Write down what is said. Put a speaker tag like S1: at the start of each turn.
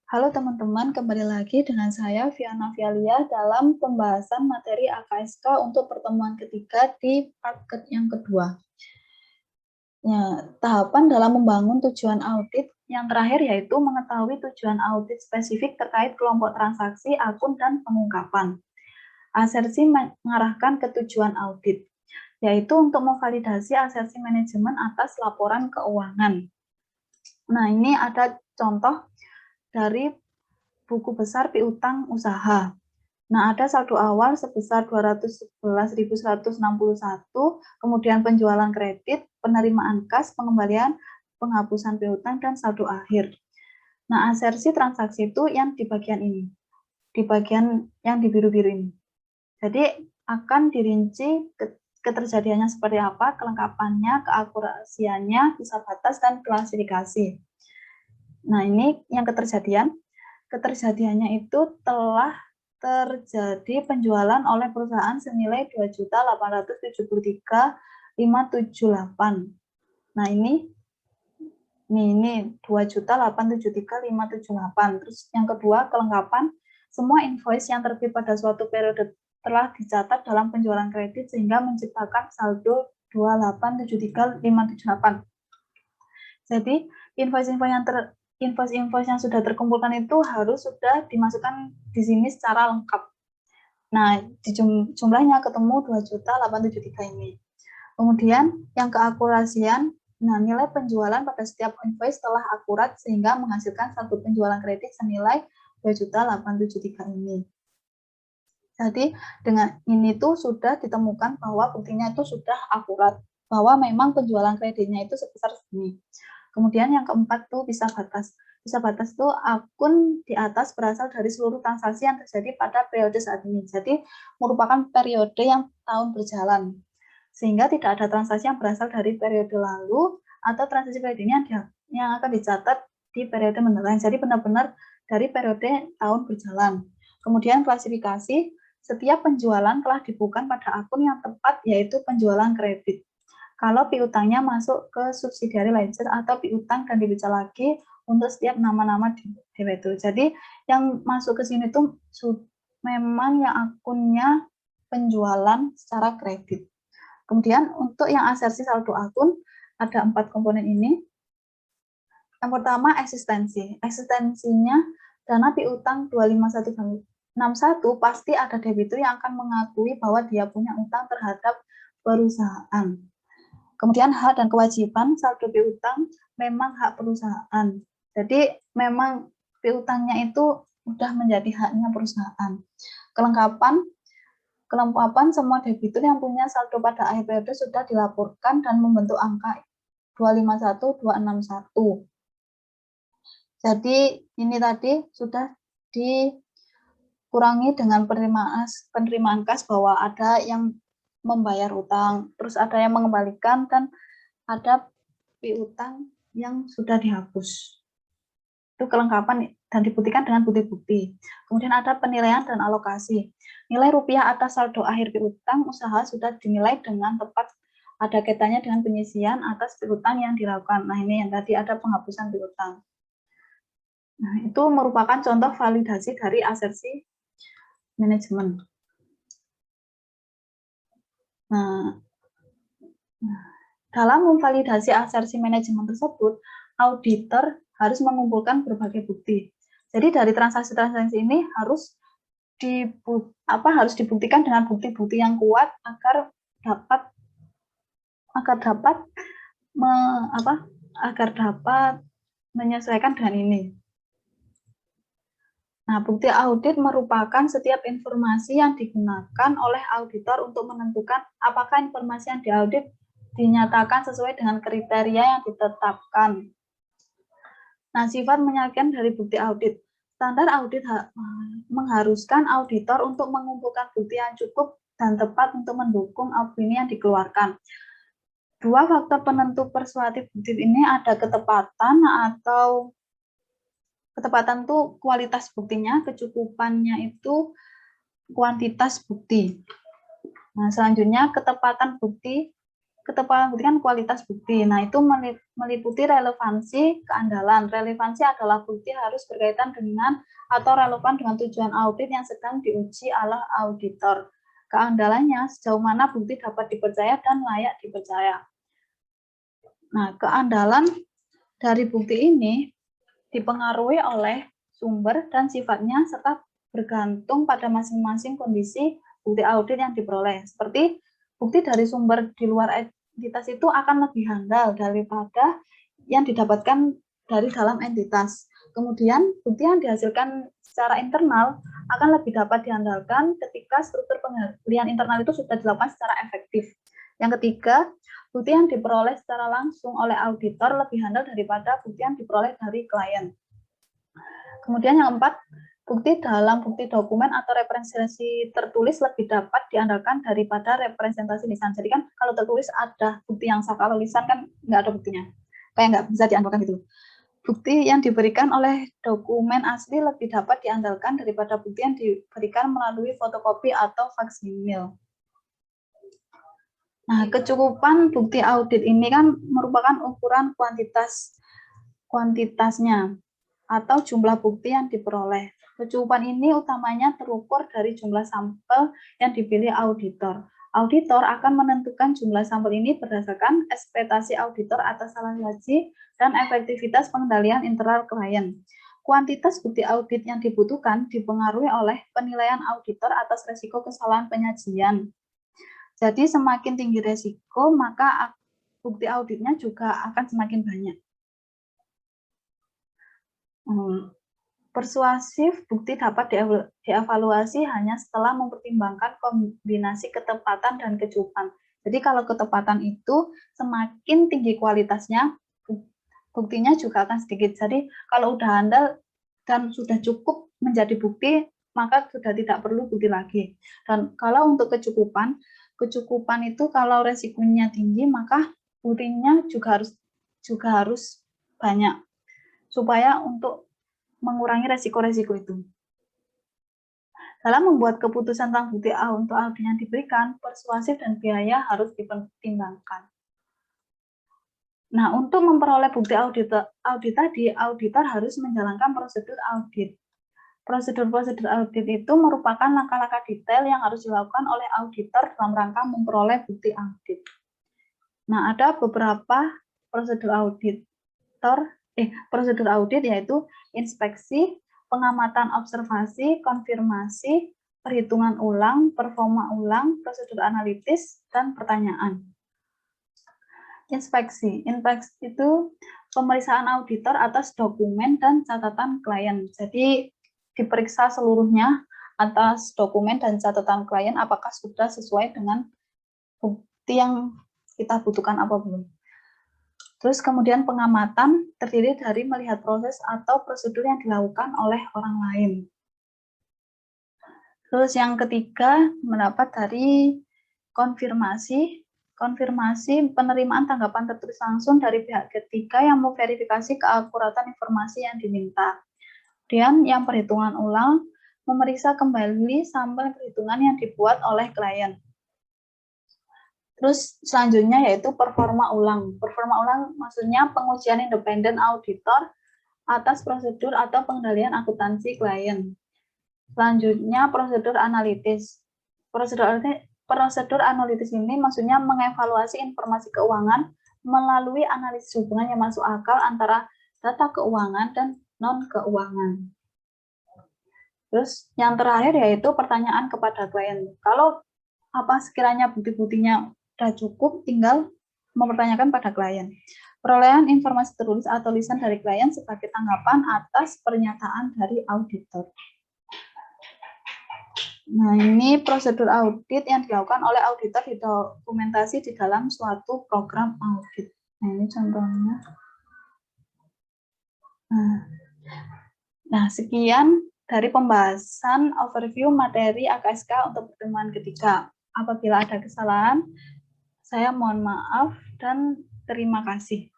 S1: Halo teman-teman, kembali lagi dengan saya Viana Vialia dalam pembahasan materi AKSK untuk pertemuan ketiga di part yang kedua. Ya, tahapan dalam membangun tujuan audit yang terakhir yaitu mengetahui tujuan audit spesifik terkait kelompok transaksi, akun, dan pengungkapan. Asersi mengarahkan ke tujuan audit, yaitu untuk memvalidasi asersi manajemen atas laporan keuangan. Nah, ini ada contoh dari buku besar piutang usaha. Nah, ada saldo awal sebesar 211.161, kemudian penjualan kredit, penerimaan kas, pengembalian, penghapusan piutang, dan saldo akhir. Nah, asersi transaksi itu yang di bagian ini, di bagian yang di biru-biru ini. Jadi, akan dirinci keterjadiannya seperti apa, kelengkapannya, keakurasiannya, bisa batas, dan klasifikasi. Nah, ini yang keterjadiannya itu telah terjadi penjualan oleh perusahaan senilai 2.873.578. Nah, ini 2.873.578. Terus yang kedua, kelengkapan. Semua invoice yang terbit pada suatu periode telah dicatat dalam penjualan kredit sehingga menciptakan saldo 2.873.578. Jadi, invoice-invoice yang sudah terkumpulkan itu harus sudah dimasukkan di sini secara lengkap. Nah, di jumlahnya ketemu 2.873 ini. Kemudian yang keakurasian, nah nilai penjualan pada setiap invoice telah akurat sehingga menghasilkan satu penjualan kredit senilai 2.873 ini. Jadi dengan ini tuh sudah ditemukan bahwa buktinya itu sudah akurat, bahwa memang penjualan kreditnya itu sebesar segini. Kemudian yang keempat tuh bisa batas. Bisa batas itu akun di atas berasal dari seluruh transaksi yang terjadi pada periode saat ini. Jadi merupakan periode yang tahun berjalan. Sehingga tidak ada transaksi yang berasal dari periode lalu atau transaksi kreditnya yang akan dicatat di periode mendatang. Jadi benar-benar dari periode tahun berjalan. Kemudian klasifikasi, setiap penjualan telah dibuka pada akun yang tepat yaitu penjualan kredit. Kalau piutangnya masuk ke subsidiary ledger atau piutang dan dibaca lagi untuk setiap nama-nama debitur. Jadi yang masuk ke sini tuh memang yang akunnya penjualan secara kredit. Kemudian untuk yang asersi saldo akun ada 4 komponen ini. Yang pertama eksistensi. Eksistensinya dana piutang 25161 pasti ada debitur yang akan mengakui bahwa dia punya utang terhadap perusahaan. Kemudian hak dan kewajiban saldo piutang memang hak perusahaan. Jadi memang piutangnya itu sudah menjadi haknya perusahaan. Kelengkapan semua debitur yang punya saldo pada akhir periode sudah dilaporkan dan membentuk angka 251261. Jadi ini tadi sudah dikurangi dengan penerimaan kas bahwa ada yang membayar utang, terus ada yang mengembalikan, dan ada piutang yang sudah dihapus. Itu kelengkapan dan dibuktikan dengan bukti-bukti. Kemudian ada penilaian dan alokasi. Nilai rupiah atas saldo akhir piutang usaha sudah dinilai dengan tepat, ada kaitannya dengan penyisian atas piutang yang dilakukan. Nah, ini yang tadi ada penghapusan piutang. Nah, itu merupakan contoh validasi dari asersi manajemen. Nah, dalam memvalidasi asersi manajemen tersebut, auditor harus mengumpulkan berbagai bukti. Jadi dari transaksi-transaksi ini harus dibuktikan dengan bukti-bukti yang kuat agar dapat menyesuaikan dengan ini. Nah, bukti audit merupakan setiap informasi yang digunakan oleh auditor untuk menentukan apakah informasi yang diaudit dinyatakan sesuai dengan kriteria yang ditetapkan. Nah, sifat menyajikan dari bukti audit. Standar audit mengharuskan auditor untuk mengumpulkan bukti yang cukup dan tepat untuk mendukung opini yang dikeluarkan. Dua faktor penentu persuasif bukti ini ada ketepatan itu kualitas buktinya, kecukupannya itu kuantitas bukti. Nah, selanjutnya ketepatan bukti ketepatan bukti kan kualitas bukti. Nah, itu meliputi relevansi, keandalan. Relevansi adalah bukti harus berkaitan dengan atau relevan dengan tujuan audit yang sedang diuji oleh auditor. Keandalannya, sejauh mana bukti dapat dipercaya dan layak dipercaya. Nah, keandalan dari bukti ini dipengaruhi oleh sumber dan sifatnya serta bergantung pada masing-masing kondisi bukti audit yang diperoleh. Seperti bukti dari sumber di luar entitas itu akan lebih handal daripada yang didapatkan dari dalam entitas. Kemudian bukti yang dihasilkan secara internal akan lebih dapat diandalkan ketika struktur penggalian internal itu sudah dilakukan secara efektif. Yang ketiga, bukti yang diperoleh secara langsung oleh auditor lebih handal daripada bukti yang diperoleh dari klien. Kemudian yang keempat, bukti dalam bukti dokumen atau representasi tertulis lebih dapat diandalkan daripada representasi lisan. Jadi kan kalau tertulis ada bukti yang sah, kalau lisan kan nggak ada buktinya. Kayak nggak bisa diandalkan gitu. Bukti yang diberikan oleh dokumen asli lebih dapat diandalkan daripada bukti yang diberikan melalui fotokopi atau faksimil. Nah, kecukupan bukti audit ini kan merupakan ukuran kuantitasnya atau jumlah bukti yang diperoleh. Kecukupan ini utamanya terukur dari jumlah sampel yang dipilih auditor. Auditor akan menentukan jumlah sampel ini berdasarkan ekspektasi auditor atas salah saji dan efektivitas pengendalian internal klien. Kuantitas bukti audit yang dibutuhkan dipengaruhi oleh penilaian auditor atas risiko kesalahan penyajian. Jadi semakin tinggi resiko, maka bukti auditnya juga akan semakin banyak. Persuasif bukti dapat dievaluasi hanya setelah mempertimbangkan kombinasi ketepatan dan kecukupan. Jadi kalau ketepatan itu semakin tinggi kualitasnya, buktinya juga akan sedikit. Jadi kalau udah handal dan sudah cukup menjadi bukti, maka sudah tidak perlu bukti lagi. Dan kalau untuk kecukupan itu kalau resikonya tinggi, maka buktinya juga harus banyak supaya untuk mengurangi resiko-resiko itu. Dalam membuat keputusan tentang bukti untuk audit yang diberikan, persuasif dan biaya harus dipertimbangkan. Nah, untuk memperoleh bukti audit tadi, auditor harus menjalankan prosedur audit. Prosedur-prosedur audit itu merupakan langkah-langkah detail yang harus dilakukan oleh auditor dalam rangka memperoleh bukti audit. Nah, ada beberapa prosedur audit yaitu inspeksi, pengamatan observasi, konfirmasi, perhitungan ulang, performa ulang, prosedur analitis, dan pertanyaan. Inspeksi itu pemeriksaan auditor atas dokumen dan catatan klien. Jadi diperiksa seluruhnya atas dokumen dan catatan klien apakah sudah sesuai dengan bukti yang kita butuhkan apa belum. Terus kemudian pengamatan terdiri dari melihat proses atau prosedur yang dilakukan oleh orang lain. Terus yang ketiga mendapat dari konfirmasi penerimaan tanggapan tertulis langsung dari pihak ketiga yang memverifikasi keakuratan informasi yang diminta. Kemudian yang perhitungan ulang, memeriksa kembali sampel perhitungan yang dibuat oleh klien. Terus selanjutnya yaitu performa ulang. Performa ulang maksudnya pengujian independen auditor atas prosedur atau pengendalian akuntansi klien. Selanjutnya prosedur analitis. Prosedur analitis ini maksudnya mengevaluasi informasi keuangan melalui analisis hubungan yang masuk akal antara data keuangan dan non-keuangan. Terus yang terakhir yaitu pertanyaan kepada klien. Kalau sekiranya bukti-buktinya sudah cukup, tinggal mempertanyakan pada klien. Perolehan informasi tertulis atau lisan dari klien sebagai tanggapan atas pernyataan dari auditor. Nah, ini prosedur audit yang dilakukan oleh auditor didokumentasi di dalam suatu program audit. Nah, ini contohnya. Nah, sekian dari pembahasan overview materi AKSK untuk pertemuan ketiga. Apabila ada kesalahan, saya mohon maaf dan terima kasih.